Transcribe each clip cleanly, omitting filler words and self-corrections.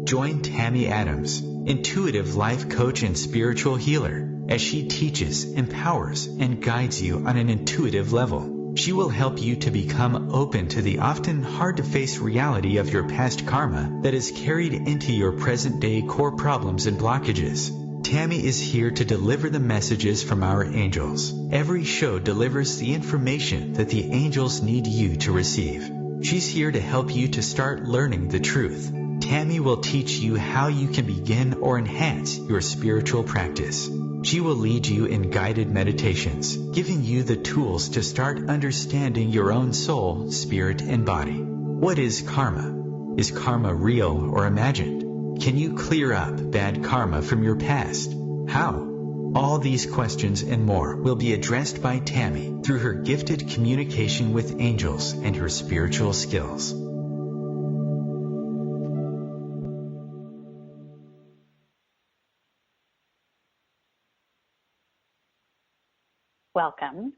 Join Tammy Adams, intuitive life coach and spiritual healer, as she teaches, empowers, and guides you on an intuitive level. She will help you to become open to the often hard-to-face reality of your past karma that is carried into your present-day core problems and blockages. Tammy is here to deliver the messages from our angels. Every show delivers the information that the angels need you to receive. She's here to help you to start learning the truth. Tammy will teach you how you can begin or enhance your spiritual practice. She will lead you in guided meditations, giving you the tools to start understanding your own soul, spirit, and body. What is karma? Is karma real or imagined? Can you clear up bad karma from your past? How? All these questions and more will be addressed by Tammy through her gifted communication with angels and her spiritual skills. Welcome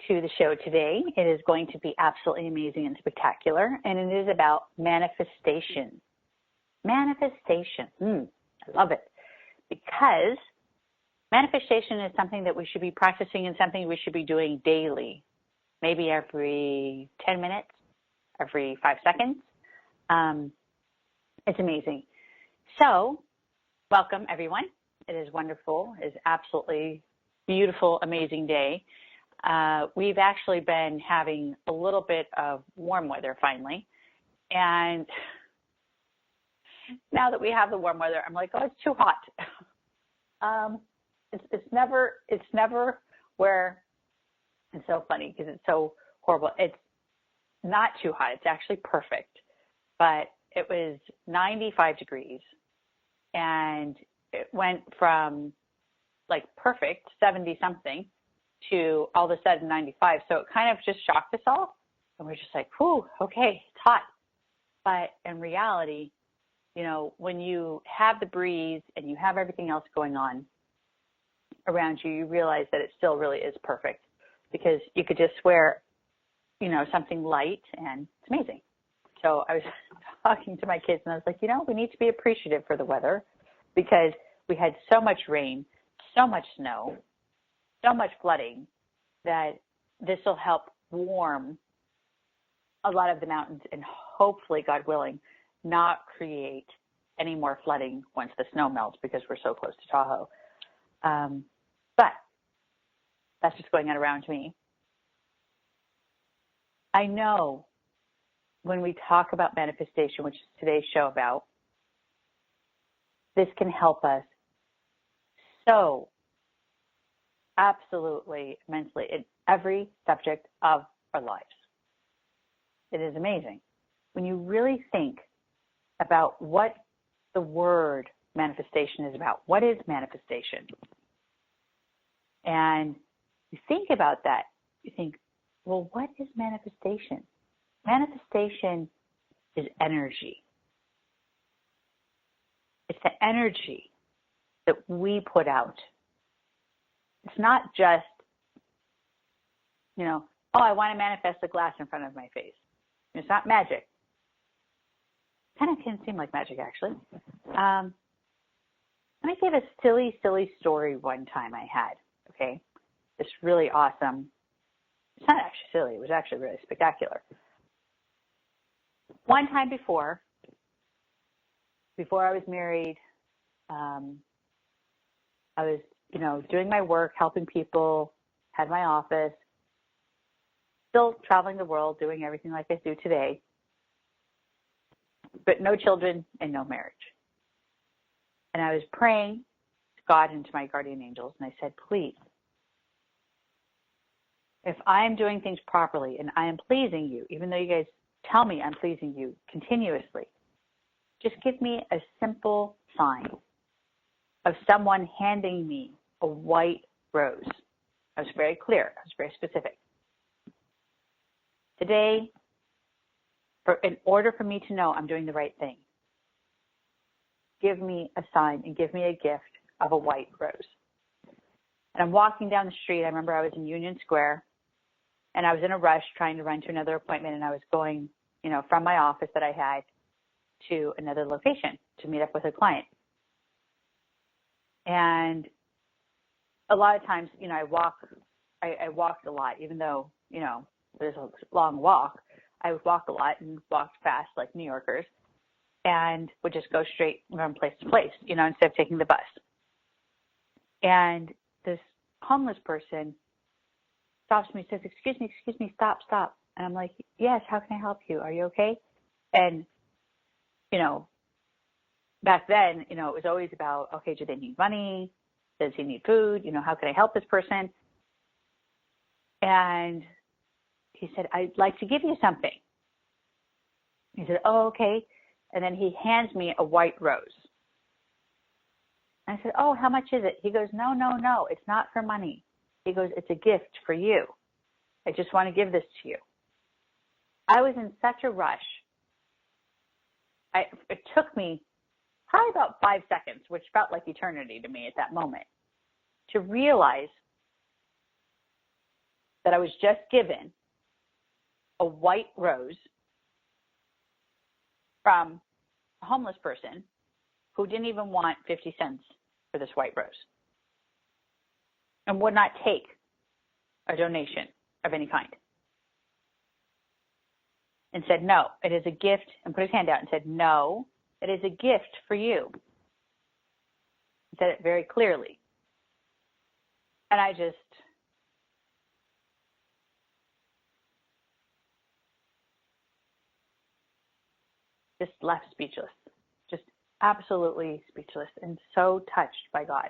to the show today. It is going to be absolutely amazing and spectacular, and it is about manifestation. Manifestation. I love it, because manifestation is something that we should be practicing and something we should be doing daily, maybe every 10 minutes, every 5 seconds. It's amazing. So, welcome everyone. It is wonderful. It is absolutely beautiful, amazing day. We've actually been having a little bit of warm weather finally, and now that we have the warm weather, I'm like, oh, it's too hot. It's never where, it's so funny because it's so horrible. It's not too hot. It's actually perfect. But it was 95 degrees, and it went from like perfect 70 something to all of a sudden 95. So it kind of just shocked us all. And we're just like, whew, okay, it's hot. But in reality, you know, when you have the breeze and you have everything else going on around you, you realize that it still really is perfect, because you could just wear, you know, something light and it's amazing. So I was talking to my kids and I was like, you know, we need to be appreciative for the weather, because we had so much rain, so much snow, so much flooding, that this will help warm a lot of the mountains and hopefully, God willing, not create any more flooding once the snow melts, because we're so close to Tahoe. But that's just going on around me. I know when we talk about manifestation, which is today's show about, this can help us so absolutely immensely in every subject of our lives. It is amazing when you really think about what the word manifestation is about. What is manifestation? And you think about that, you think, well, what is manifestation? Manifestation is energy. It's the energy that we put out. It's not just, you know, oh, I want to manifest a glass in front of my face. It's not magic. Kind of can seem like magic, actually. Let me give a silly story one time I had, okay? It's really awesome. It's not actually silly. It was actually really spectacular. One time before I was married, I was, you know, doing my work, helping people, had my office, still traveling the world, doing everything like I do today, but no children and no marriage. And I was praying to God and to my guardian angels, and I said, please, if I am doing things properly and I am pleasing you, even though you guys tell me I'm pleasing you continuously, just give me a simple sign of someone handing me a white rose. I was very clear. I was very specific. Today, in order for me to know I'm doing the right thing, give me a sign and give me a gift of a white rose. And I'm walking down the street. I remember I was in Union Square, and I was in a rush trying to run to another appointment, and I was going, you know, from my office that I had to another location to meet up with a client. And a lot of times, I walked a lot, even though, there's a long walk. I would walk a lot and walked fast like New Yorkers and would just go straight from place to place, instead of taking the bus. And this homeless person stops me, says, excuse me, stop. And I'm like, yes, how can I help you? Are you okay? And, back then, it was always about, okay, do they need money? Does he need food? How can I help this person? And he said, I'd like to give you something. He said, oh, okay. And then he hands me a white rose. I said, oh, how much is it? He goes, no, it's not for money. He goes, it's a gift for you. I just want to give this to you. I was in such a rush. It took me probably about 5 seconds, which felt like eternity to me at that moment, to realize that I was just given a white rose from a homeless person who didn't even want 50 cents for this white rose and would not take a donation of any kind. And said, no, it is a gift, and put his hand out and said, no, it is a gift for you. He said it very clearly. And I just left speechless, just absolutely speechless and so touched by God.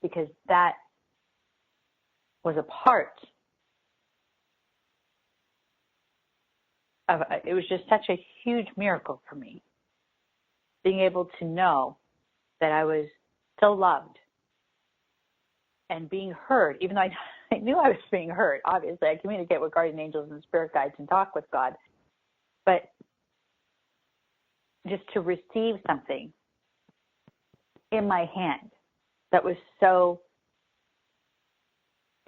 Because that was a part of, it was just such a huge miracle for me, being able to know that I was so loved and being heard, even though I knew I was being heard. Obviously, I communicate with guardian angels and spirit guides and talk with God. But just to receive something in my hand that was so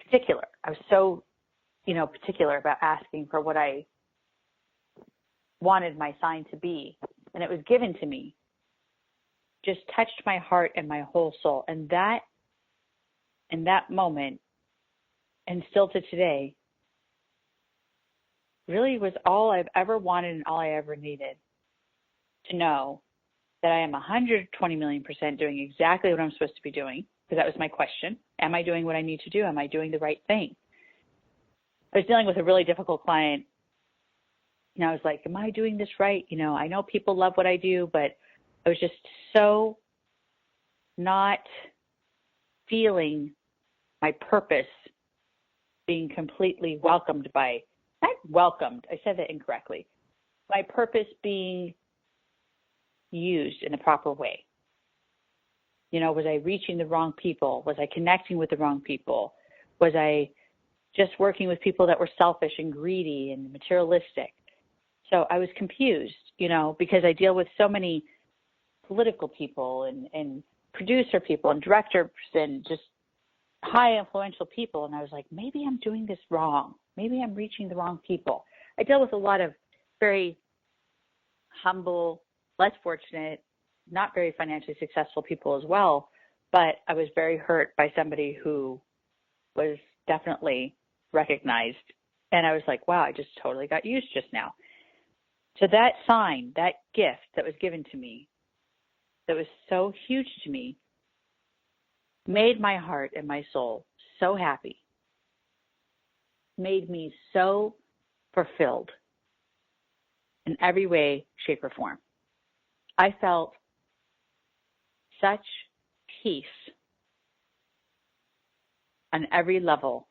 particular. I was so, particular about asking for what I wanted my sign to be. And it was given to me. Just touched my heart and my whole soul. And that, in that moment, and still to today, really was all I've ever wanted and all I ever needed. To know that I am 120 million % doing exactly what I'm supposed to be doing, because that was my question. Am I doing what I need to do? Am I doing the right thing? I was dealing with a really difficult client. I was like, am I doing this right? I know people love what I do, but I was just so not feeling my purpose being completely welcomed by, not welcomed, I said that incorrectly, my purpose being used in the proper way. Was I reaching the wrong people? Was I connecting with the wrong people? Was I just working with people that were selfish and greedy and materialistic? So I was confused, because I deal with so many political people and producer people and directors and just high influential people. And I was like, maybe I'm doing this wrong. Maybe I'm reaching the wrong people. I deal with a lot of very humble, less fortunate, not very financially successful people as well. But I was very hurt by somebody who was definitely recognized. And I was like, wow, I just totally got used just now. So that sign, that gift that was given to me, that was so huge to me, made my heart and my soul so happy, made me so fulfilled in every way, shape, or form. I felt such peace on every level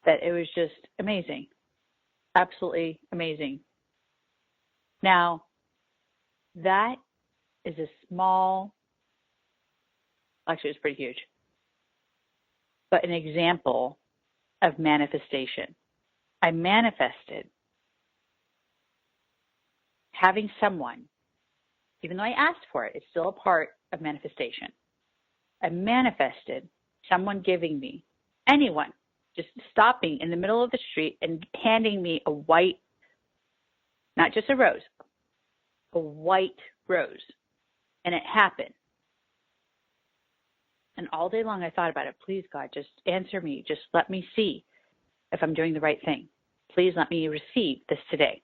that it was just amazing, absolutely amazing. Now, that is a small, actually it's pretty huge, but an example of manifestation. I manifested having someone, even though I asked for it, it's still a part of manifestation. I manifested someone giving me, anyone, just stopping in the middle of the street and handing me a white, not just a rose, a white rose. And it happened. And all day long I thought about it. Please, God, just answer me. Just let me see if I'm doing the right thing. Please let me receive this today.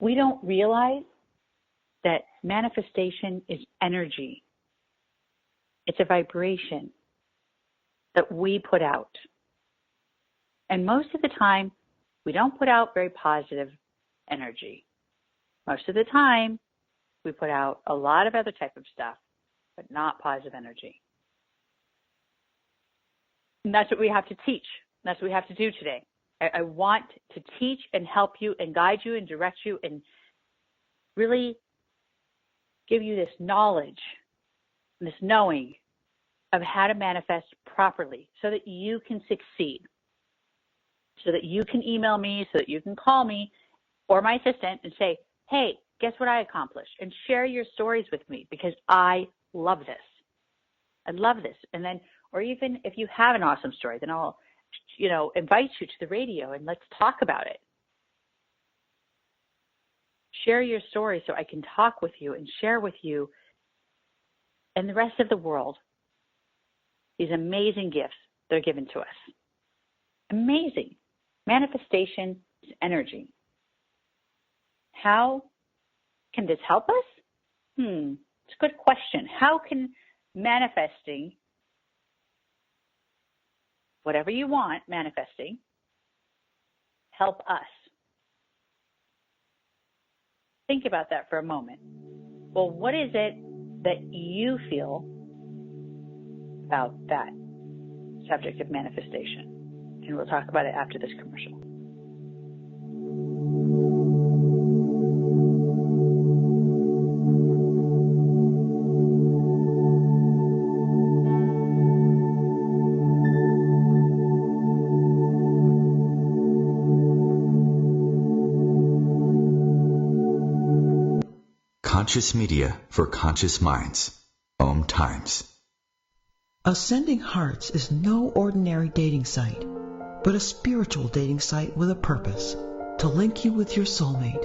We don't realize that manifestation is energy. It's a vibration that we put out. And most of the time, we don't put out very positive energy. Most of the time, we put out a lot of other type of stuff, but not positive energy. And that's what we have to teach. That's what we have to do today. I want to teach and help you and guide you and direct you and really give you this knowledge, this knowing of how to manifest properly so that you can succeed, so that you can email me, so that you can call me or my assistant and say, hey, guess what I accomplished? And share your stories with me because I love this. I love this. And then, or even if you have an awesome story, then I'll, invite you to the radio and let's talk about it. Share your story so I can talk with you and share with you and the rest of the world these amazing gifts that are given to us. Amazing. Manifestation is energy. How can this help us? It's a good question. How can manifesting, whatever you want, manifesting, help us? Think about that for a moment. Well, what is it that you feel about that subject of manifestation? And we'll talk about it after this commercial. Conscious media for conscious minds. OMTimes. Ascending Hearts is no ordinary dating site, but a spiritual dating site with a purpose, to link you with your soulmate.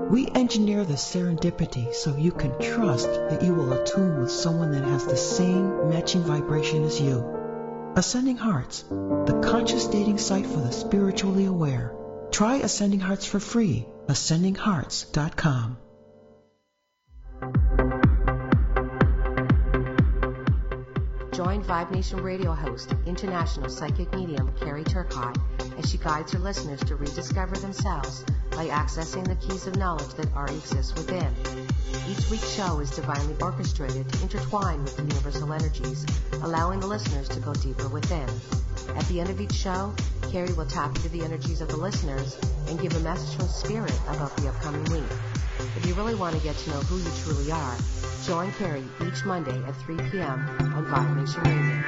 We engineer the serendipity so you can trust that you will attune with someone that has the same matching vibration as you. Ascending Hearts, the conscious dating site for the spiritually aware. Try Ascending Hearts for free. ascendinghearts.com. Join Vibe Nation radio host, international psychic medium Carrie Turcotte, as she guides her listeners to rediscover themselves by accessing the keys of knowledge that already exist within. Each week's show is divinely orchestrated to intertwine with the universal energies, allowing the listeners to go deeper within. At the end of each show, Carrie will tap into the energies of the listeners and give a message from Spirit about the upcoming week. If you really want to get to know who you truly are, join Carrie each Monday at 3 p.m. on Vibe Nation Radio.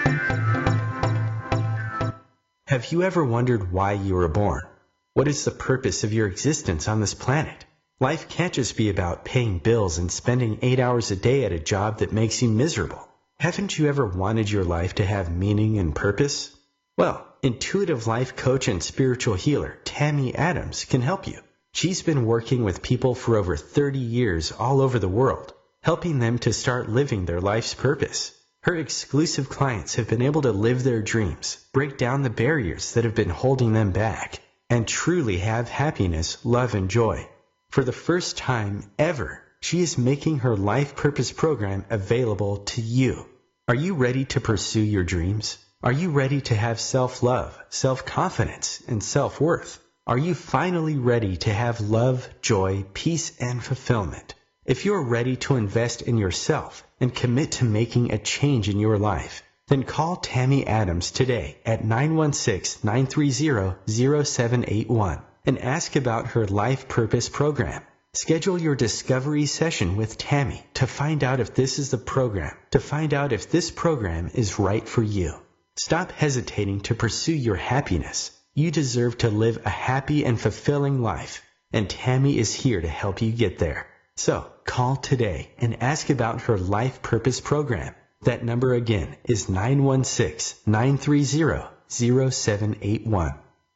Have you ever wondered why you were born? What is the purpose of your existence on this planet? Life can't just be about paying bills and spending 8 hours a day at a job that makes you miserable. Haven't you ever wanted your life to have meaning and purpose? Well, intuitive life coach and spiritual healer Tammy Adams can help you. She's been working with people for over 30 years all over the world, helping them to start living their life's purpose. Her exclusive clients have been able to live their dreams, break down the barriers that have been holding them back, and truly have happiness, love, and joy. For the first time ever, she is making her life purpose program available to you. Are you ready to pursue your dreams? Are you ready to have self-love, self-confidence, and self-worth? Are you finally ready to have love, joy, peace, and fulfillment? If you're ready to invest in yourself and commit to making a change in your life, then call Tammy Adams today at 916-930-0781 and ask about her Life Purpose program. Schedule your discovery session with Tammy to find out if this is the program, is right for you. Stop hesitating to pursue your happiness. You deserve to live a happy and fulfilling life, and Tammy is here to help you get there. So, call today and ask about her Life Purpose program. That number again is 916-930-0781. 0781.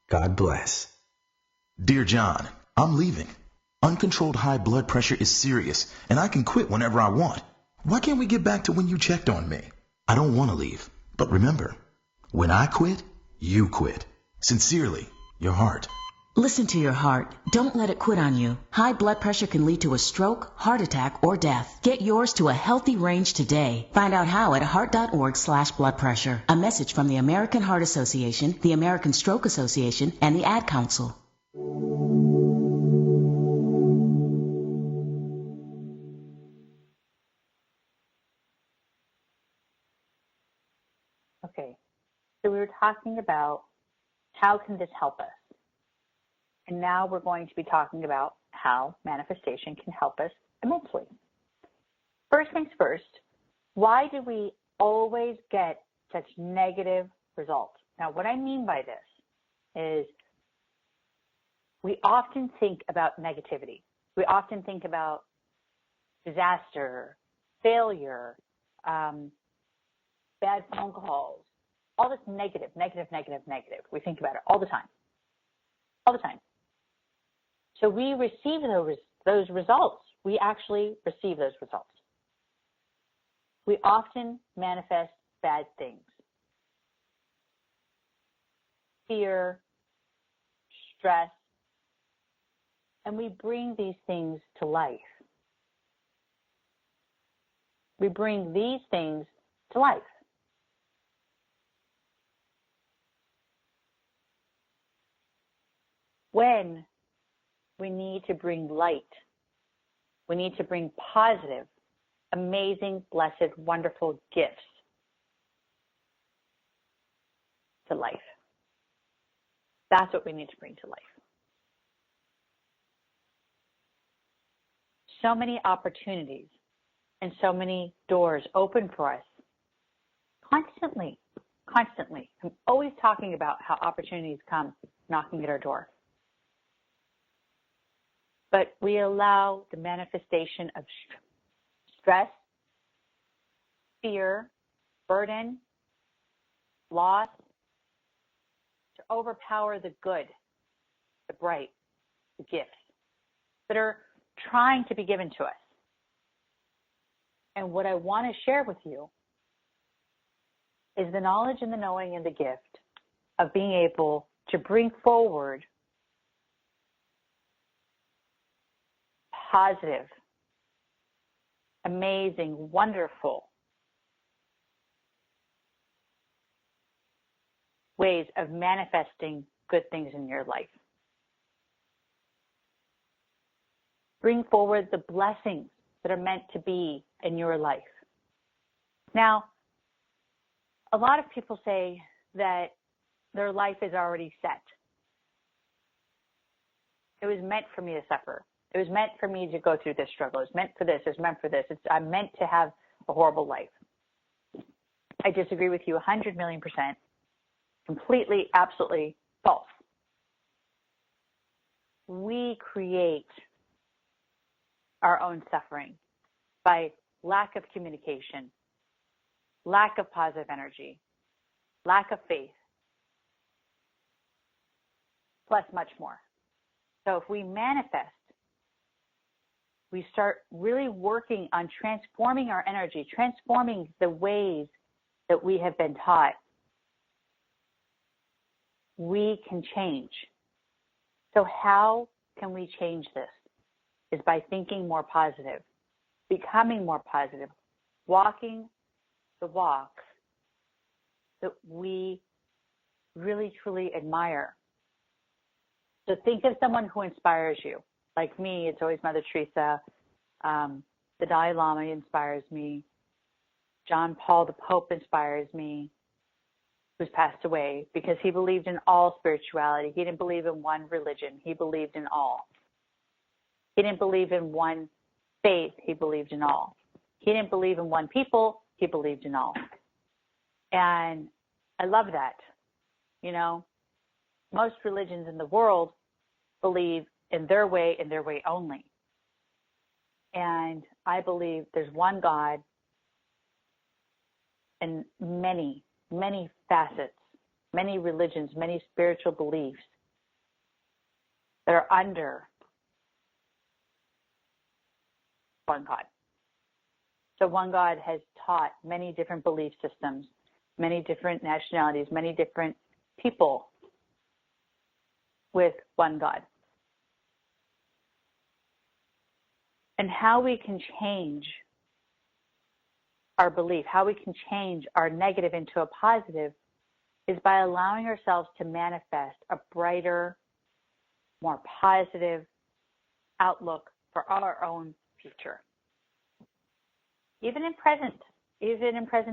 God bless. Dear John, I'm leaving. Uncontrolled high blood pressure is serious, and I can quit whenever I want. Why can't we get back to when you checked on me? I don't want to leave, but remember, when I quit, you quit. Sincerely, your heart. Listen to your heart. Don't let it quit on you. High blood pressure can lead to a stroke, heart attack, or death. Get yours to a healthy range today. Find out how at heart.org/blood pressure. A message from the American Heart Association, the American Stroke Association, and the Ad Council. Okay, so we were talking about how can this help us? And now we're going to be talking about how manifestation can help us immensely. First things first, why do we always get such negative results? Now, what I mean by this is we often think about negativity. We often think about disaster, failure, bad phone calls, all this negative. We think about it all the time. All the time. So we receive those results. We actually receive those results. We often manifest bad things. Fear, stress, and we bring these things to life. We bring these things to life. When we need to bring light, we need to bring positive, amazing, blessed, wonderful gifts to life. That's what we need to bring to life. So many opportunities and so many doors open for us constantly. I'm always talking about how opportunities come knocking at our door. But we allow the manifestation of stress, fear, burden, loss to overpower the good, the bright, the gifts that are trying to be given to us. And what I want to share with you is the knowledge and the knowing and the gift of being able to bring forward positive, amazing, wonderful ways of manifesting good things in your life. Bring forward the blessings that are meant to be in your life. Now, a lot of people say that their life is already set. It was meant for me to suffer. It was meant for me to go through this struggle. It's meant for this. It's meant for this. I'm meant to have a horrible life. I disagree with you 100 million %. Completely, absolutely false. We create our own suffering by lack of communication, lack of positive energy, lack of faith, plus much more. So if we manifest, we start really working on transforming our energy, transforming the ways that we have been taught, we can change. So how can we change this? Is by thinking more positive, becoming more positive, walking the walks that we really, truly admire. So think of someone who inspires you. Like me, it's always Mother Teresa. The Dalai Lama inspires me. John Paul the Pope inspires me, who's passed away, because he believed in all spirituality. He didn't believe in one religion. He believed in all. He didn't believe in one faith. He believed in all. He didn't believe in one people. He believed in all. And I love that. You know, most religions in the world believe in their way only. And I believe there's one God and many, many facets many religions, many spiritual beliefs that are under one God. So one God has taught many different belief systems, many different nationalities, many different people with one God. And how we can change our belief, how we can change our negative into a positive, is by allowing ourselves to manifest a brighter, more positive outlook for our own future. Even in present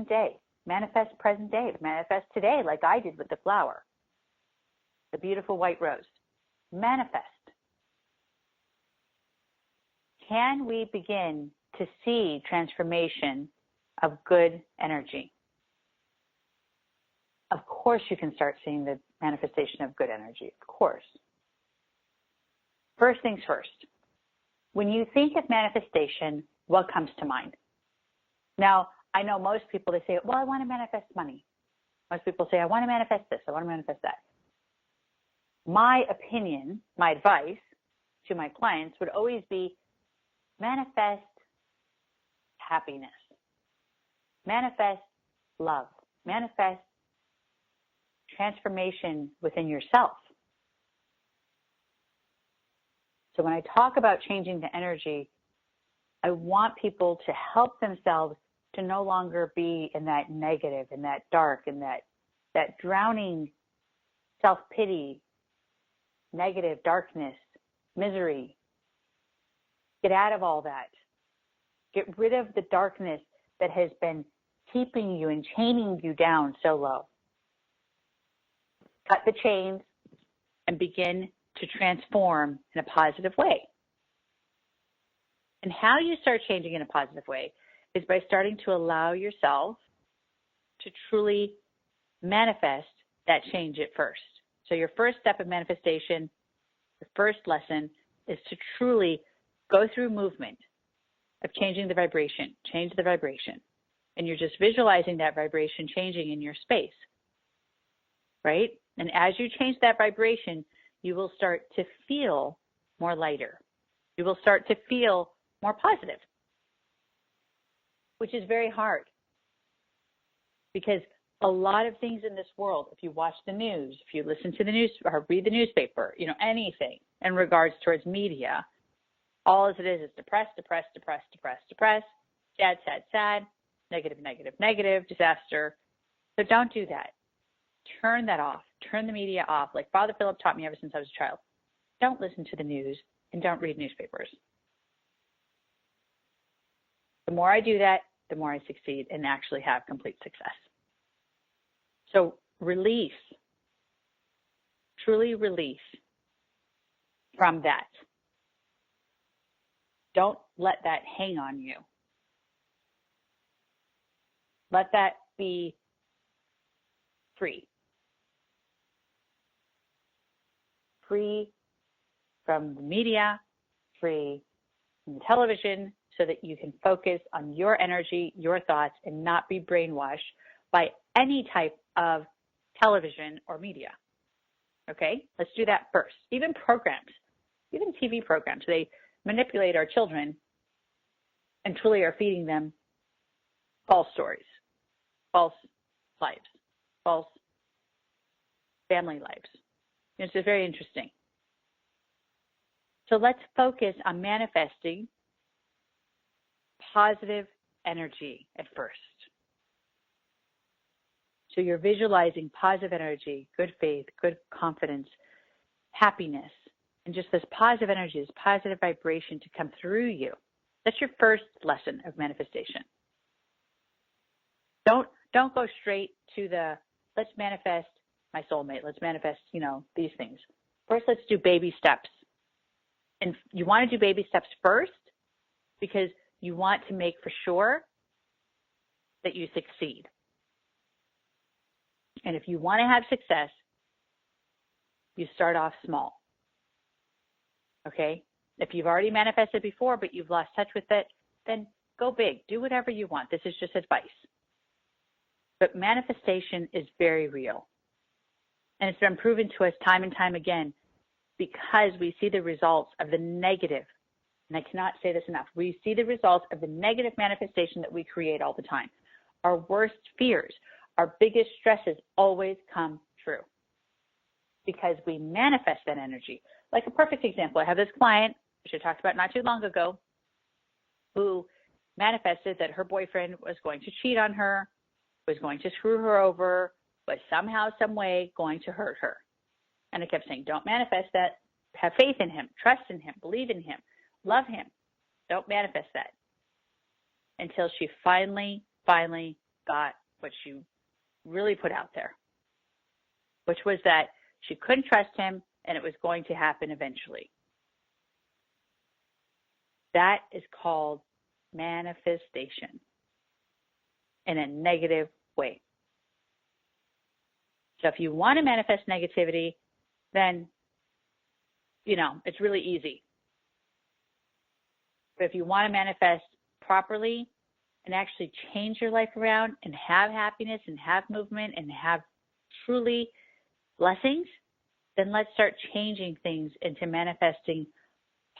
day. Manifest present day. Manifest today, like I did with the flower, the beautiful white rose. Manifest. Can we begin to see transformation of good energy? Of course you can start seeing the manifestation of good energy, of course. First things first. When you think of manifestation, what comes to mind? Now, I know most people, they say, well, I want to manifest money. Most people say, I want to manifest this, I want to manifest that. My opinion, my advice to my clients would always be manifest happiness, manifest love, manifest transformation within yourself. So when I talk about changing the energy, I want people to help themselves to no longer be in that negative, in that dark, in that drowning self-pity, negative, darkness, misery. Get out of all that. Get rid of the darkness that has been keeping you and chaining you down so low. Cut the chains and begin to transform in a positive way. And how you start changing in a positive way is by starting to allow yourself to truly manifest that change at first. So your first step of manifestation, the first lesson, is to truly go through movement of changing the vibration, change the vibration. And you're just visualizing that vibration changing in your space, right? And as you change that vibration, you will start to feel more lighter. You will start to feel more positive, which is very hard because a lot of things in this world, if you watch the news, if you listen to the news or read the newspaper, anything in regards towards media, all as it is depressed, sad, negative, disaster. So don't do that. Turn that off. Turn the media off. Like Father Philip taught me ever since I was a child. Don't listen to the news and don't read newspapers. The more I do that, the more I succeed and actually have complete success. So release, truly release from that. Don't let that hang on you. Let that be free. Free from the media, free from the television, so that you can focus on your energy, your thoughts, and not be brainwashed by any type of television or media. Okay? Let's do that first. Even programs, even TV programs, they manipulate our children and truly are feeding them false stories, false lives, false family lives. It's very interesting. So let's focus on manifesting positive energy at first. So you're visualizing positive energy, good faith, good confidence, happiness, and just this positive energy, this positive vibration to come through you. That's your first lesson of manifestation. Don't go straight to the, let's manifest my soulmate, let's manifest, these things. First, let's do baby steps. And you want to do baby steps first because you want to make for sure that you succeed. And if you want to have success, you start off small. Okay? If you've already manifested before, but you've lost touch with it, then go big. Do whatever you want. This is just advice. But manifestation is very real. And it's been proven to us time and time again because we see the results of the negative. And I cannot say this enough. We see the results of the negative manifestation that we create all the time. Our worst fears, our biggest stresses always come true because we manifest that energy. Like a perfect example, I have this client, which I talked about not too long ago, who manifested that her boyfriend was going to cheat on her, was going to screw her over, was somehow, some way going to hurt her. And I kept saying, don't manifest that. Have faith in him, trust in him, believe in him, love him. Don't manifest that. Until she finally got what she really put out there, which was that she couldn't trust him and it was going to happen eventually. That is called manifestation in a negative way. So if you want to manifest negativity, then, it's really easy. But if you want to manifest properly and actually change your life around and have happiness and have movement and have truly blessings, then let's start changing things into manifesting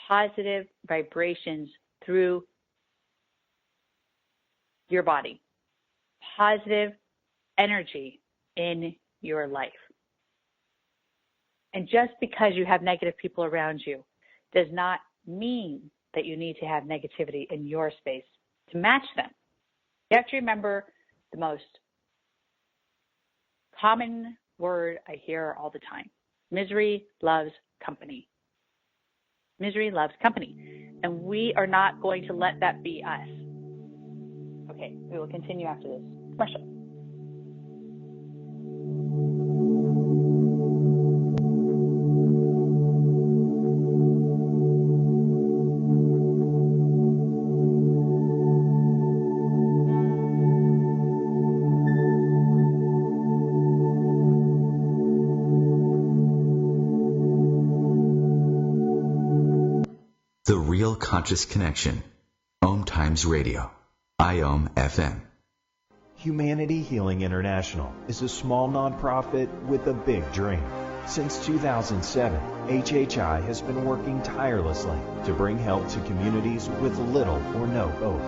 positive vibrations through your body, positive energy in your life. And just because you have negative people around you does not mean that you need to have negativity in your space to match them. You have to remember the most common word I hear all the time. Misery loves company. Misery loves company. And we are not going to let that be us. Okay, we will continue after this commercial. The Real Conscious Connection. OMTimes Radio. IOM FM. Humanity Healing International is a small nonprofit with a big dream. Since 2007, HHI has been working tirelessly to bring help to communities with little or no hope.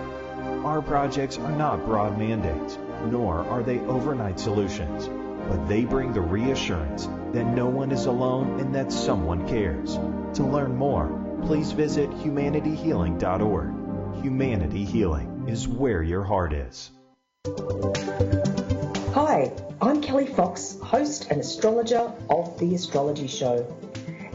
Our projects are not broad mandates, nor are they overnight solutions, but they bring the reassurance that no one is alone and that someone cares. To learn more, please visit humanityhealing.org. Humanity Healing is where your heart is. Hi, I'm Kelly Fox, host and astrologer of The Astrology Show.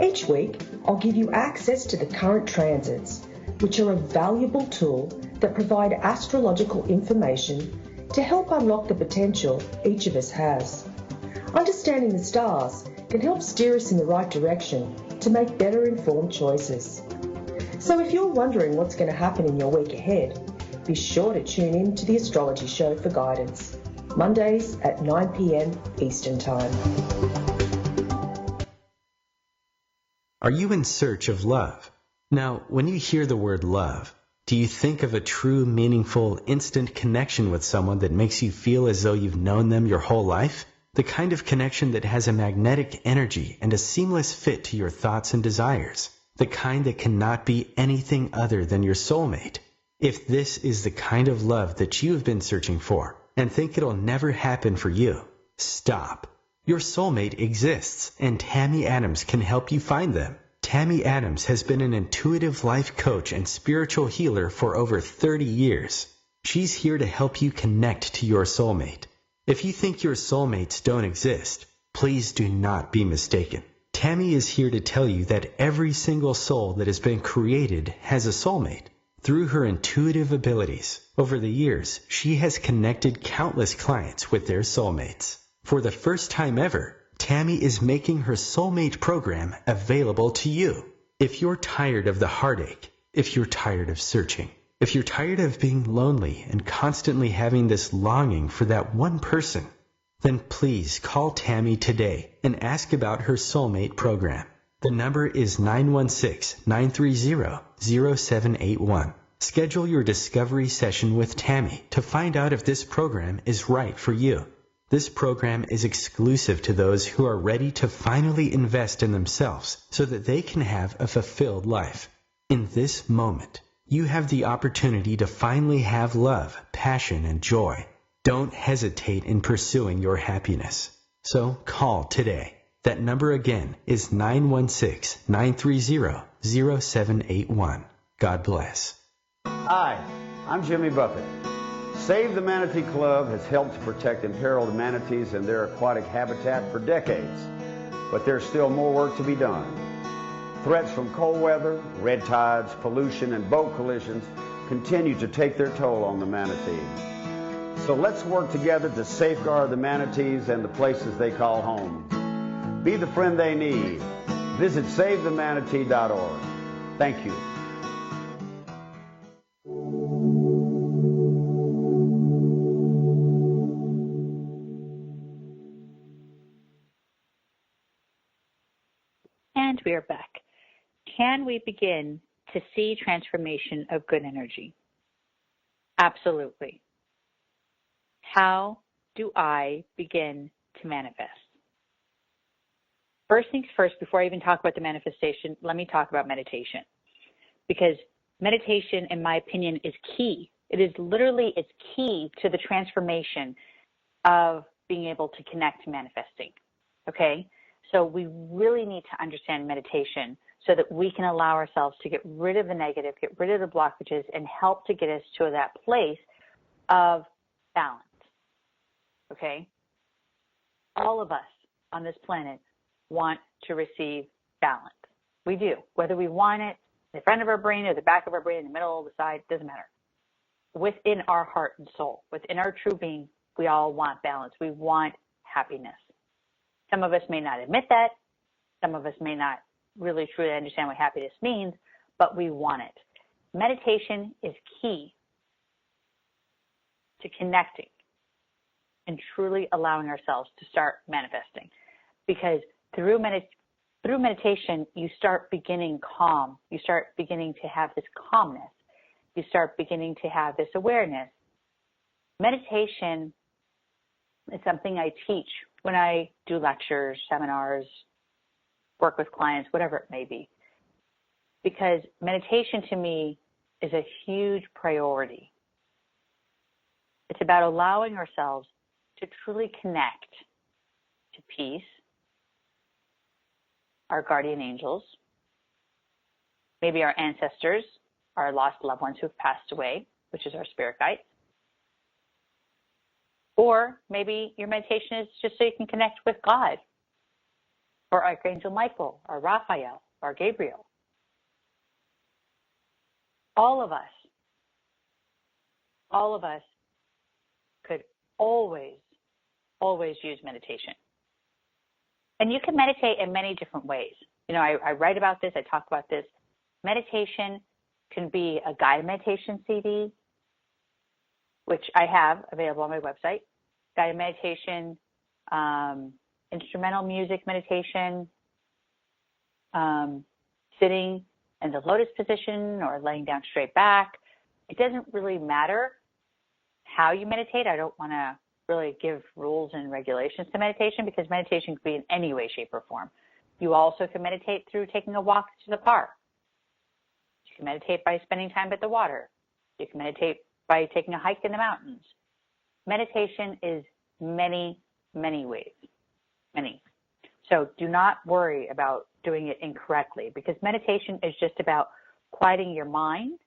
Each week, I'll give you access to the current transits, which are a valuable tool that provide astrological information to help unlock the potential each of us has. Understanding the stars can help steer us in the right direction to make better informed choices. So if you're wondering what's going to happen in your week ahead, be sure to tune in to The Astrology Show for guidance, Mondays at 9 p.m. Eastern Time. Are you in search of love? Now, when you hear the word love, do you think of a true, meaningful, instant connection with someone that makes you feel as though you've known them your whole life? The kind of connection that has a magnetic energy and a seamless fit to your thoughts and desires. The kind that cannot be anything other than your soulmate. If this is the kind of love that you have been searching for and think it'll never happen for you, stop. Your soulmate exists, and Tammy Adams can help you find them. Tammy Adams has been an intuitive life coach and spiritual healer for over 30 years. She's here to help you connect to your soulmate. If you think your soulmates don't exist, please do not be mistaken. Tammy is here to tell you that every single soul that has been created has a soulmate. Through her intuitive abilities, over the years, she has connected countless clients with their soulmates. For the first time ever, Tammy is making her soulmate program available to you. If you're tired of the heartache, if you're tired of searching, if you're tired of being lonely and constantly having this longing for that one person, then please call Tammy today and ask about her soulmate program. The number is 916-930-0781. Schedule your discovery session with Tammy to find out if this program is right for you. This program is exclusive to those who are ready to finally invest in themselves so that they can have a fulfilled life. In this moment, you have the opportunity to finally have love, passion, and joy. Don't hesitate in pursuing your happiness. So call today. That number again is 916-930-0781. God bless. Hi, I'm Jimmy Buffett. Save the Manatee Club has helped to protect imperiled manatees and their aquatic habitat for decades, but there's still more work to be done. Threats from cold weather, red tides, pollution, and boat collisions continue to take their toll on the manatee. So let's work together to safeguard the manatees and the places they call home. Be the friend they need. Visit SaveTheManatee.org. Thank you. And we are back. Can we begin to see transformation of good energy? Absolutely. How do I begin to manifest? First things first, before I even talk about the manifestation, let me talk about meditation. Because meditation, in my opinion, is key. It is literally, it's key to the transformation of being able to connect to manifesting. Okay? So we really need to understand meditation so that we can allow ourselves to get rid of the negative, get rid of the blockages, and help to get us to that place of balance. Okay? All of us on this planet want to receive balance. We do. Whether we want it in the front of our brain or the back of our brain, in the middle, the side, doesn't matter. Within our heart and soul, within our true being, we all want balance. We want happiness. Some of us may not admit that. Some of us may not really truly understand what happiness means, but we want it. Meditation is key to connecting and truly allowing ourselves to start manifesting. Because through meditation, you start beginning calm. You start beginning to have this calmness. You start beginning to have this awareness. Meditation is something I teach when I do lectures, seminars, work with clients, whatever it may be. Because meditation to me is a huge priority. It's about allowing ourselves to truly connect to peace, our guardian angels, maybe our ancestors, our lost loved ones who've passed away, which is our spirit guides. Or maybe your meditation is just so you can connect with God, or Archangel Michael, or Raphael, or Gabriel. All of us could always use meditation. And you can meditate in many different ways. You know, I write about this, I talk about this. Meditation can be a guided meditation CD, which I have available on my website. Guided meditation, instrumental music meditation, sitting in the lotus position or laying down straight back. It doesn't really matter how you meditate. I don't want to really give rules and regulations to meditation because meditation can be in any way, shape, or form. You also can meditate through taking a walk to the park. You can meditate by spending time at the water. You can meditate by taking a hike in the mountains. Meditation is many, many ways. Many. So do not worry about doing it incorrectly because meditation is just about quieting your mind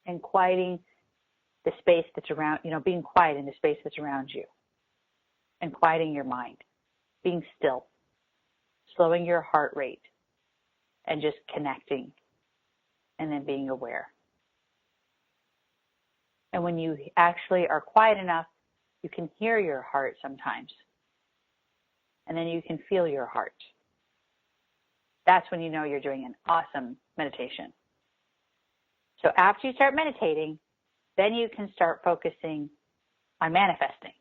and quieting the space that's around, being quiet in the space that's around you and quieting your mind, being still, slowing your heart rate and just connecting and then being aware. And when you actually are quiet enough, you can hear your heart sometimes. And then you can feel your heart. That's when you know you're doing an awesome meditation. So after you start meditating, then you can start focusing on manifesting.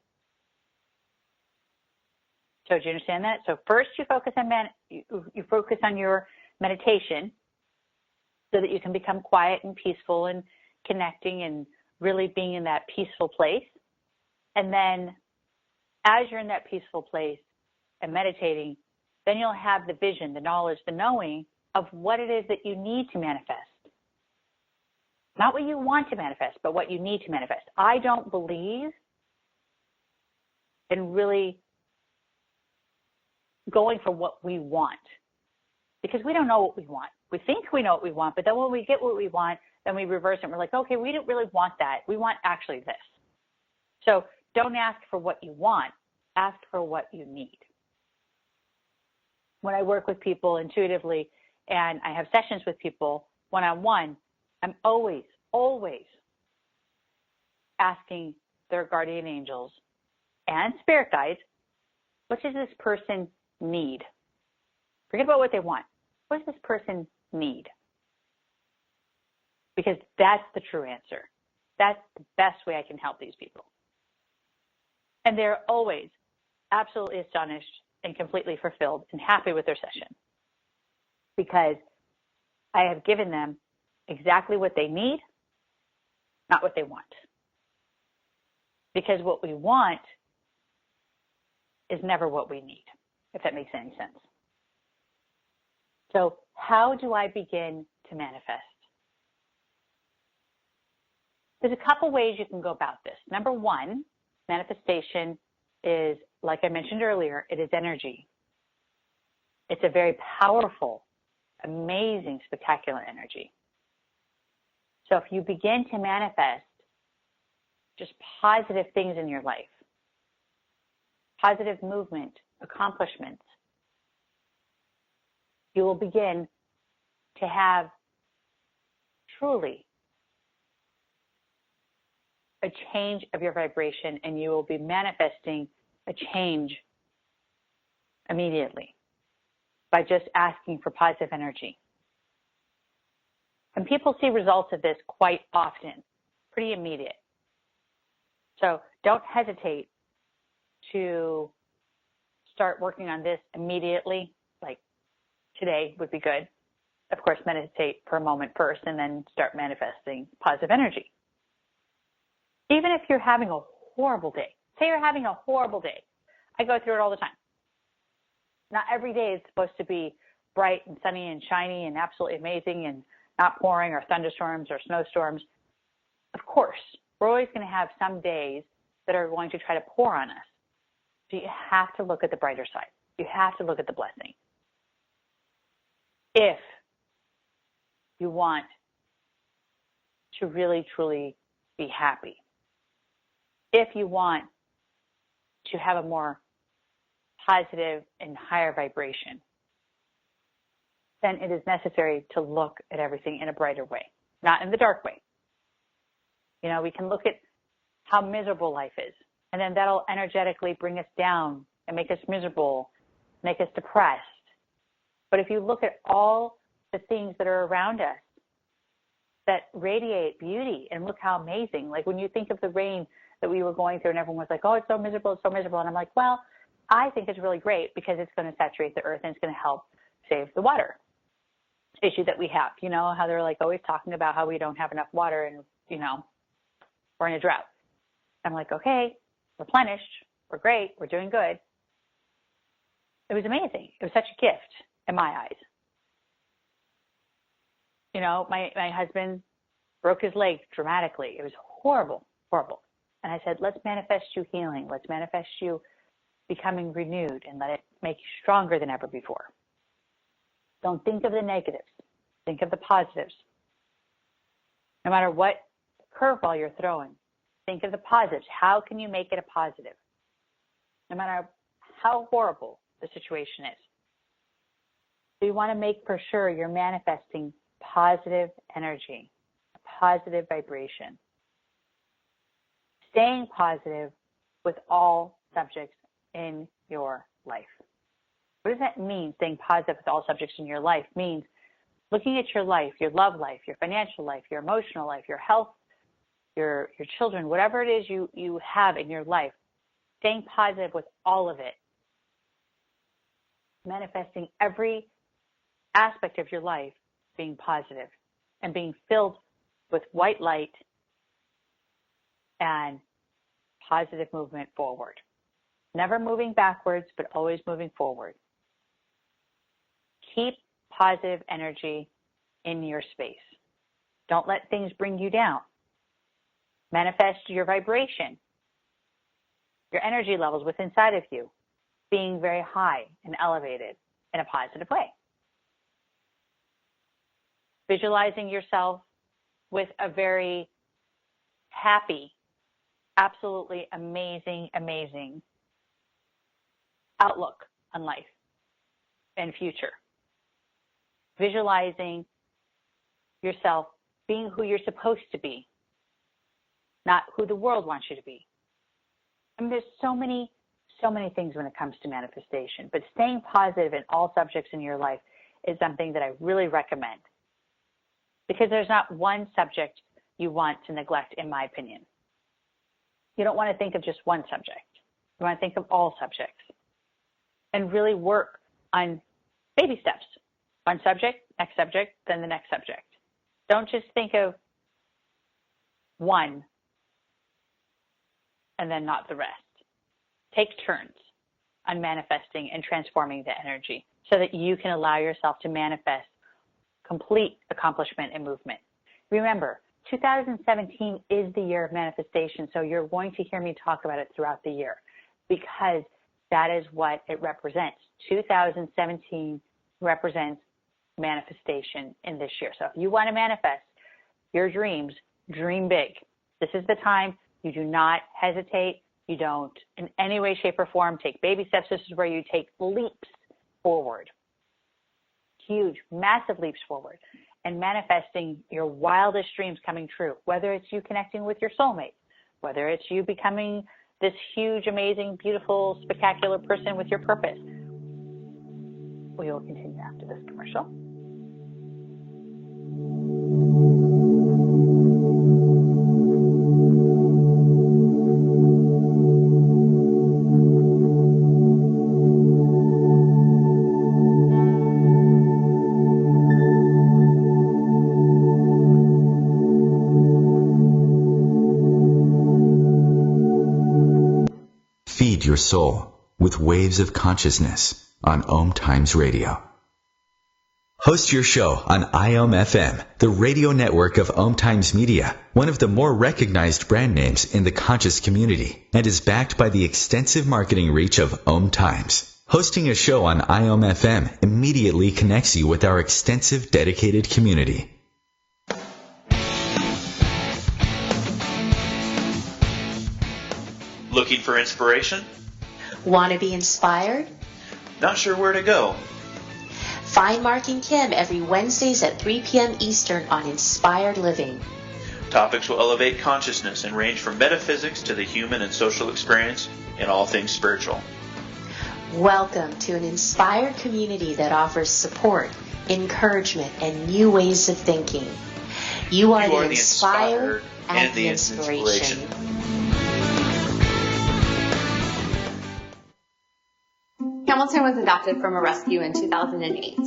So do you understand that? So first you focus on you focus on your meditation so that you can become quiet and peaceful and connecting and really being in that peaceful place. And then as you're in that peaceful place and meditating, then you'll have the vision, the knowledge, the knowing of what it is that you need to manifest. Not what you want to manifest, but what you need to manifest. I don't believe in really going for what we want, because we don't know what we want. We think we know what we want, but then when we get what we want, then we reverse it and we're like, okay, we didn't really want that. We want actually this. So don't ask for what you want. Ask for what you need. When I work with people intuitively and I have sessions with people one-on-one, I'm always asking their guardian angels and spirit guides, what does this person need? Forget about what they want. What does this person need? Because that's the true answer. That's the best way I can help these people. And they're always absolutely astonished and completely fulfilled and happy with their session, because I have given them exactly what they need, not what they want. Because what we want is never what we need, if that makes any sense. So how do I begin to manifest? There's a couple ways you can go about this. Number one, manifestation is, like I mentioned earlier, it is energy. It's a very powerful, amazing, spectacular energy. So if you begin to manifest just positive things in your life, positive movement, accomplishments, you will begin to have truly a change of your vibration, and you will be manifesting a change immediately by just asking for positive energy. And people see results of this quite often, pretty immediate. So don't hesitate to start working on this immediately, like today would be good. Of course, meditate for a moment first and then start manifesting positive energy. Even if you're having a horrible day. Say you're having a horrible day. I go through it all the time. Not every day is supposed to be bright and sunny and shiny and absolutely amazing and not pouring or thunderstorms or snowstorms. Of course, we're always going to have some days that are going to try to pour on us. So you have to look at the brighter side. You have to look at the blessing. If you want to really, truly be happy, if you want to have a more positive and higher vibration, then it is necessary to look at everything in a brighter way, not in the dark way. You know, we can look at how miserable life is, and then that'll energetically bring us down and make us miserable, make us depressed. But if you look at all the things that are around us that radiate beauty, and look how amazing, like when you think of the rain that we were going through and everyone was like, oh, it's so miserable, it's so miserable. And I'm like, well, I think it's really great because it's going to saturate the earth and it's going to help save the water issue that we have. You know, how they're like always talking about how we don't have enough water and, you know, we're in a drought. I'm like, okay, replenished, we're great, we're doing good. It was amazing. It was such a gift in my eyes. You know, my husband broke his leg dramatically. It was horrible, horrible. And I said, let's manifest you healing. Let's manifest you becoming renewed and let it make you stronger than ever before. Don't think of the negatives. Think of the positives. No matter what curveball you're throwing, think of the positives. How can you make it a positive? No matter how horrible the situation is. So you want to make for sure you're manifesting positive energy, a positive vibration. Staying positive with all subjects in your life. What does that mean, staying positive with all subjects in your life? Means looking at your life, your love life, your financial life, your emotional life, your health, your children, whatever it is you have in your life, staying positive with all of it. Manifesting every aspect of your life being positive and being filled with white light and positive movement forward. Never moving backwards, but always moving forward. Keep positive energy in your space. Don't let things bring you down. Manifest your vibration, your energy levels within inside of you being very high and elevated in a positive way. Visualizing yourself with a very happy, absolutely amazing, amazing outlook on life and future. Visualizing yourself being who you're supposed to be, not who the world wants you to be. I mean, there's so many things when it comes to manifestation, but staying positive in all subjects in your life is something that I really recommend, because there's not one subject you want to neglect, in my opinion. You don't want to think of just one subject. You want to think of all subjects and really work on baby steps. One subject, next subject, then the next subject. Don't just think of one and then not the rest. Take turns on manifesting and transforming the energy so that you can allow yourself to manifest complete accomplishment and movement. Remember, 2017 is the year of manifestation, so you're going to hear me talk about it throughout the year because that is what it represents. 2017 represents manifestation in this year. So if you want to manifest your dreams, dream big. This is the time. You do not hesitate. You don't in any way, shape, or form take baby steps. This is where you take leaps forward. Huge, massive leaps forward and manifesting your wildest dreams coming true, whether it's you connecting with your soulmate, whether it's you becoming this huge, amazing, beautiful, spectacular person with your purpose. We will continue after this commercial. Feed your soul with waves of consciousness on OMTimes Radio. Host your show on IOM-FM, the radio network of OMTimes Media, one of the more recognized brand names in the conscious community, and is backed by the extensive marketing reach of OMTimes. Hosting a show on IOM-FM immediately connects you with our extensive dedicated community. Looking for inspiration? Want to be inspired? Not sure where to go? Find Mark and Kim every Wednesdays at 3 p.m. Eastern on Inspired Living. Topics will elevate consciousness and range from metaphysics to the human and social experience in all things spiritual. Welcome to an inspired community that offers support, encouragement, and new ways of thinking. You are the inspired and the inspiration. Hamilton was adopted from a rescue in 2008.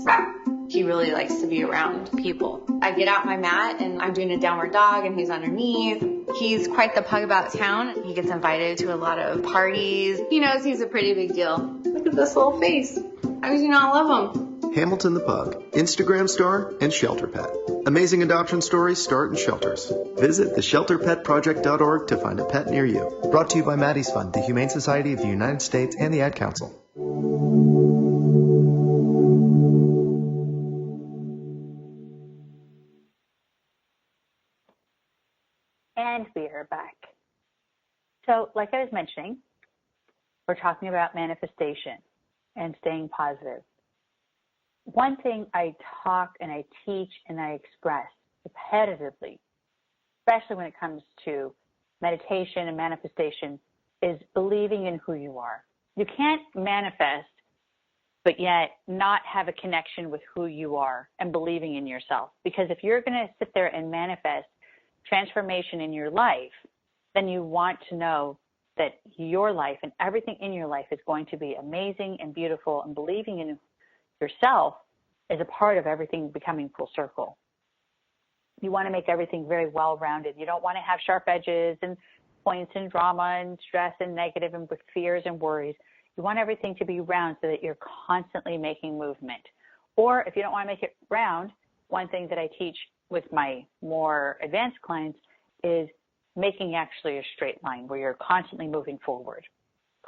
He really likes to be around people. I get out my mat and I'm doing a downward dog and he's underneath. He's quite the pug about town. He gets invited to a lot of parties. He knows he's a pretty big deal. Look at this little face. How do you not love him? Hamilton the Pug, Instagram star and shelter pet. Amazing adoption stories start in shelters. Visit theshelterpetproject.org to find a pet near you. Brought to you by Maddie's Fund, the Humane Society of the United States, and the Ad Council. And we are back. So, like I was mentioning, we're talking about manifestation and staying positive. One thing I talk and I teach and I express repetitively, especially when it comes to meditation and manifestation, is believing in who you are. You can't manifest, but yet not have a connection with who you are and believing in yourself. Because if you're going to sit there and manifest transformation in your life, then you want to know that your life and everything in your life is going to be amazing and beautiful, and believing in yourself is a part of everything becoming full circle. You want to make everything very well-rounded. You don't want to have sharp edges and points and drama and stress and negative and with fears and worries. You want everything to be round so that you're constantly making movement. Or if you don't want to make it round, one thing that I teach with my more advanced clients is making actually a straight line where you're constantly moving forward.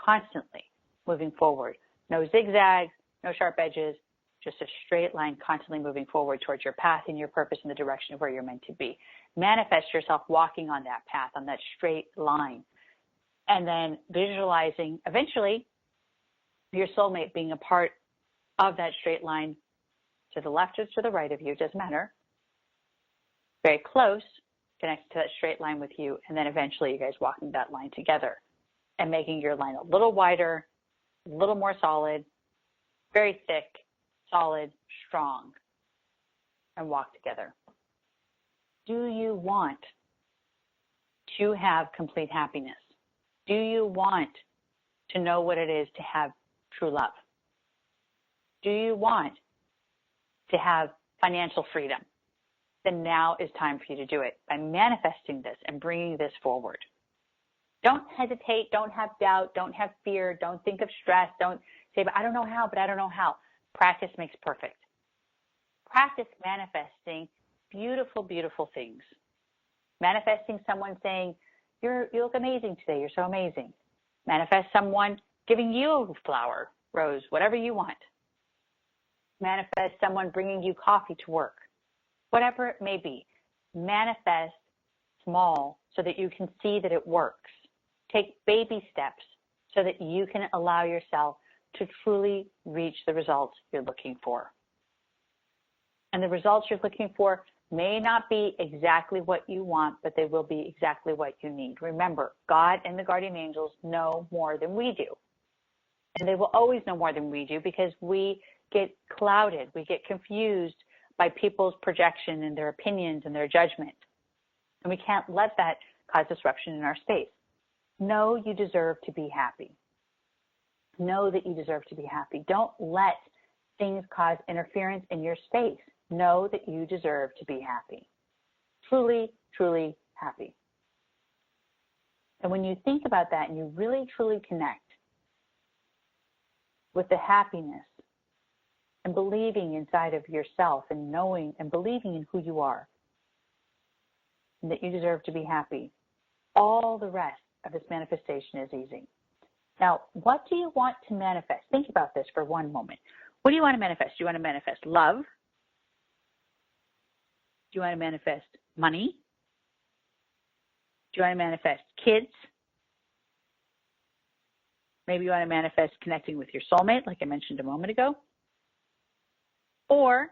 Constantly moving forward. No zigzags, no sharp edges, just a straight line constantly moving forward towards your path and your purpose in the direction of where you're meant to be. Manifest yourself walking on that path, on that straight line. And then visualizing eventually your soulmate being a part of that straight line to the left or to the right of you, doesn't matter. Very close, connected to that straight line with you, and then eventually you guys walking that line together and making your line a little wider, a little more solid, very thick, solid, strong, and walk together. Do you want to have complete happiness? Do you want to know what it is to have true love? Do you want to have financial freedom? Then now is time for you to do it by manifesting this and bringing this forward. Don't hesitate. Don't have doubt. Don't have fear. Don't think of stress. Don't say, but I don't know how, but I don't know how. Practice makes perfect. Practice manifesting beautiful, beautiful things. Manifesting someone saying, you look amazing today. You're so amazing. Manifest someone giving you a flower, rose, whatever you want. Manifest someone bringing you coffee to work. Whatever it may be. Manifest small so that you can see that it works. Take baby steps so that you can allow yourself to truly reach the results you're looking for. And the results you're looking for may not be exactly what you want, but they will be exactly what you need. Remember, God and the guardian angels know more than we do. And they will always know more than we do because we get clouded, we get confused by people's projection and their opinions and their judgment. And we can't let that cause disruption in our space. Know you deserve to be happy. Know that you deserve to be happy. Don't let things cause interference in your space. Know that you deserve to be happy. Truly, truly happy. And when you think about that and you really, truly connect with the happiness and believing inside of yourself and knowing and believing in who you are and that you deserve to be happy, all the rest of this manifestation is easy. Now, what do you want to manifest? Think about this for one moment. What do you want to manifest? Do you want to manifest love? Do you want to manifest money? Do you want to manifest kids? Maybe you want to manifest connecting with your soulmate, like I mentioned a moment ago. Or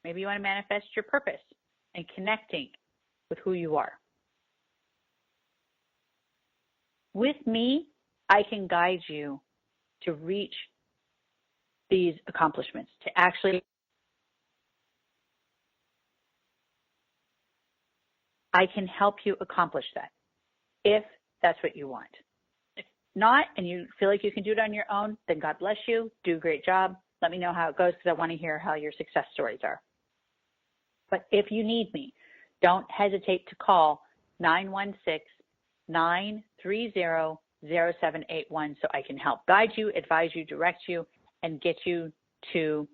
maybe you want to manifest your purpose and connecting with who you are. With me, I can guide you to reach these accomplishments, to actually, I can help you accomplish that if that's what you want. If not, and you feel like you can do it on your own, then God bless you. Do a great job. Let me know how it goes because I want to hear how your success stories are. But if you need me, don't hesitate to call 916-930-0781 so I can help guide you, advise you, direct you, and get you to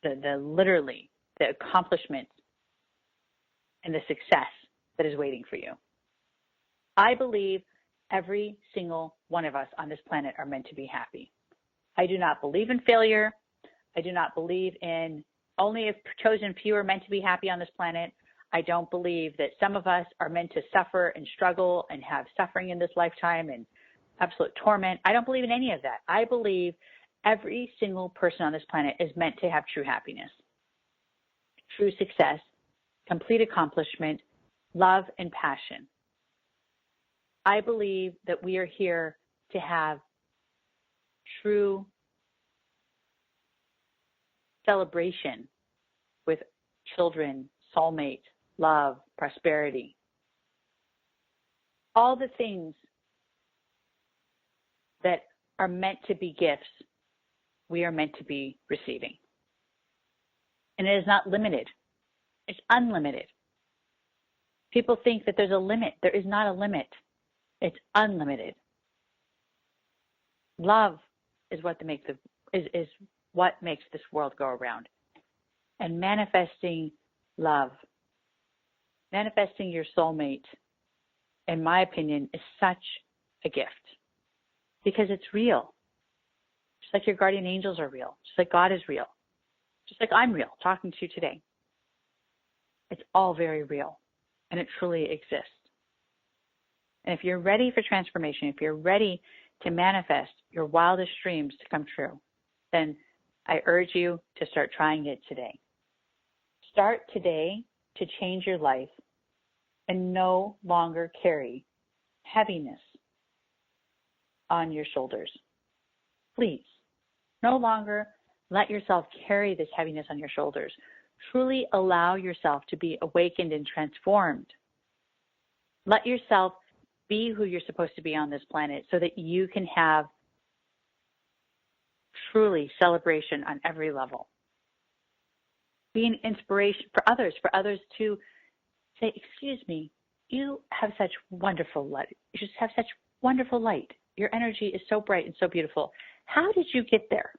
literally the accomplishments and the success that is waiting for you. I believe every single one of us on this planet are meant to be happy. I do not believe in failure. I do not believe in only a chosen few are meant to be happy on this planet. I don't believe that some of us are meant to suffer and struggle and have suffering in this lifetime and absolute torment. I don't believe in any of that. I believe every single person on this planet is meant to have true happiness, true success, complete accomplishment, love, and passion. I believe that we are here to have true celebration with children, soulmate, love, prosperity. All the things that are meant to be gifts, we are meant to be receiving. And it is not limited. It's unlimited. People think that there's a limit. There is not a limit. It's unlimited. Love is what makes this world go around. And manifesting love, manifesting your soulmate, in my opinion, is such a gift because it's real. Just like your guardian angels are real, just like God is real, just like I'm real, talking to you today. It's all very real, and it truly exists. And if you're ready for transformation, if you're ready to manifest your wildest dreams to come true, then I urge you to start trying it today. Start today to change your life and no longer carry heaviness on your shoulders. Please, no longer let yourself carry this heaviness on your shoulders. Truly allow yourself to be awakened and transformed. Let yourself be who you're supposed to be on this planet so that you can have truly celebration on every level. Be an inspiration for others to say, excuse me, you have such wonderful light. You just have such wonderful light. Your energy is so bright and so beautiful. How did you get there?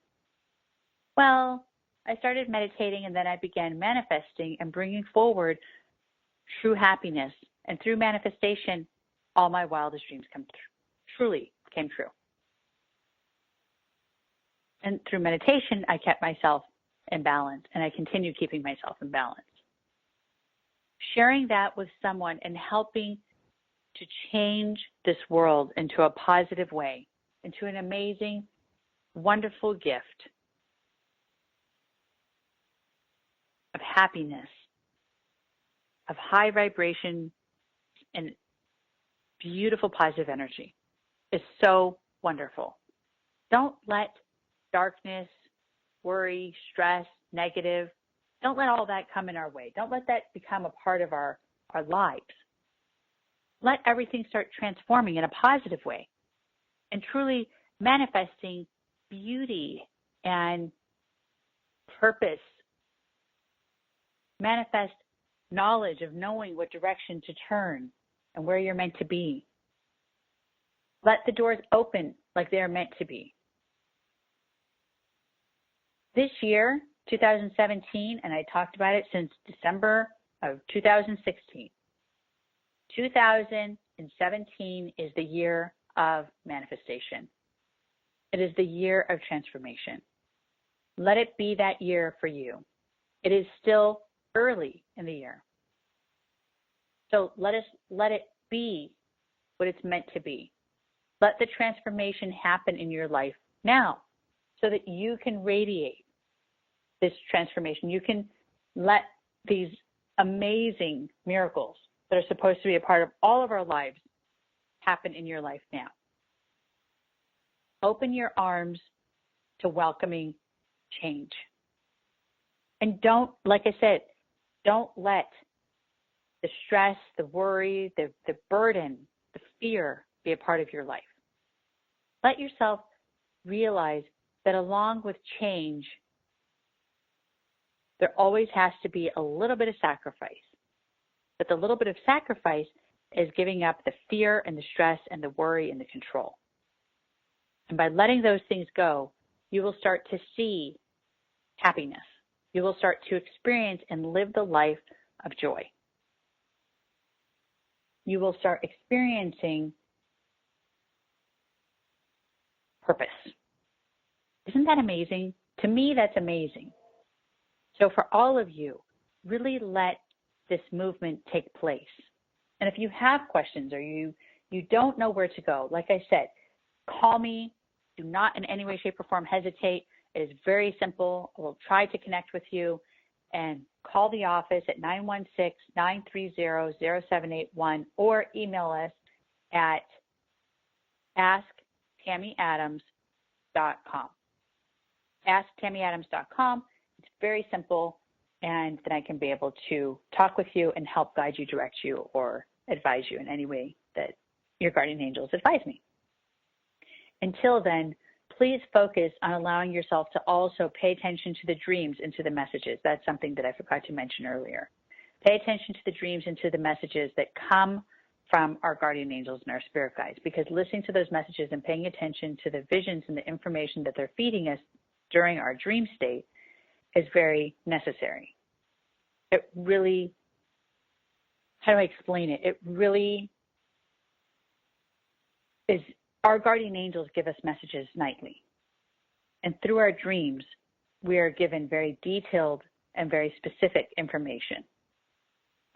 Well, I started meditating and then I began manifesting and bringing forward true happiness. And through manifestation, all my wildest dreams truly came true. And through meditation, I kept myself in balance, and I continue keeping myself in balance. Sharing that with someone and helping to change this world into a positive way, into an amazing, wonderful gift of happiness, of high vibration and beautiful positive energy is so wonderful. Don't let darkness, worry, stress, negative, don't let all that come in our way. Don't let that become a part of our lives. Let everything start transforming in a positive way and truly manifesting beauty and purpose. Manifest knowledge of knowing what direction to turn and where you're meant to be. Let the doors open like they're meant to be. This year, 2017, and I talked about it since December of 2016, 2017 is the year of manifestation. It is the year of transformation. Let it be that year for you. It is still early in the year. So let it be what it's meant to be. Let the transformation happen in your life now so that you can radiate this transformation. You can let these amazing miracles that are supposed to be a part of all of our lives happen in your life now. Open your arms to welcoming change. And don't, like I said, don't let the stress, the worry, the burden, the fear be a part of your life. Let yourself realize that along with change, there always has to be a little bit of sacrifice. But the little bit of sacrifice is giving up the fear and the stress and the worry and the control. And by letting those things go, you will start to see happiness. You will start to experience and live the life of joy. You will start experiencing purpose. Isn't that amazing? To me, that's amazing. So for all of you, really let this movement take place. And if you have questions or you don't know where to go, like I said, call me. Do not in any way, shape, or form hesitate. It is very simple. We'll try to connect with you and call the office at 916-930-0781 or email us at asktammyadams.com. Asktammyadams.com. It's very simple, and then I can be able to talk with you and help guide you, direct you, or advise you in any way that your guardian angels advise me. Until then, please focus on allowing yourself to also pay attention to the dreams and to the messages. That's something that I forgot to mention earlier. Pay attention to the dreams and to the messages that come from our guardian angels and our spirit guides, because listening to those messages and paying attention to the visions and the information that they're feeding us during our dream state is very necessary. It really, how do I explain it? It really is, our guardian angels give us messages nightly. And through our dreams, we are given very detailed and very specific information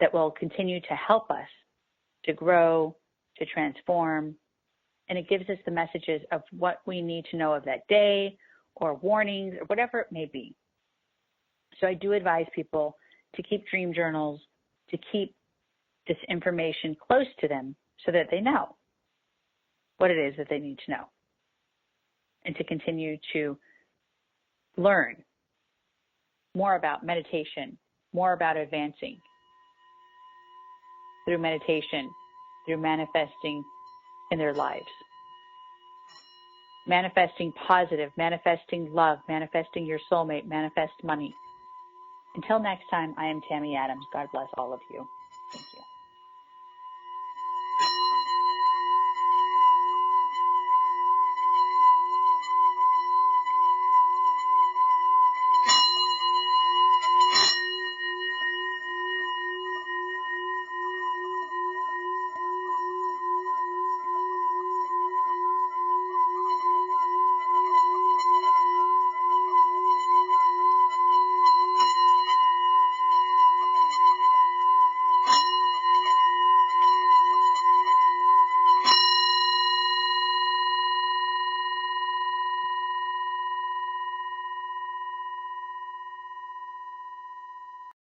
that will continue to help us to grow, to transform, and it gives us the messages of what we need to know of that day or warnings or whatever it may be. So I do advise people to keep dream journals, to keep this information close to them so that they know what it is that they need to know, and to continue to learn more about meditation, more about advancing through meditation, through manifesting in their lives. Manifesting positive, manifesting love, manifesting your soulmate, manifest money. Until next time, I am Tammy Adams. God bless all of you. Thank you.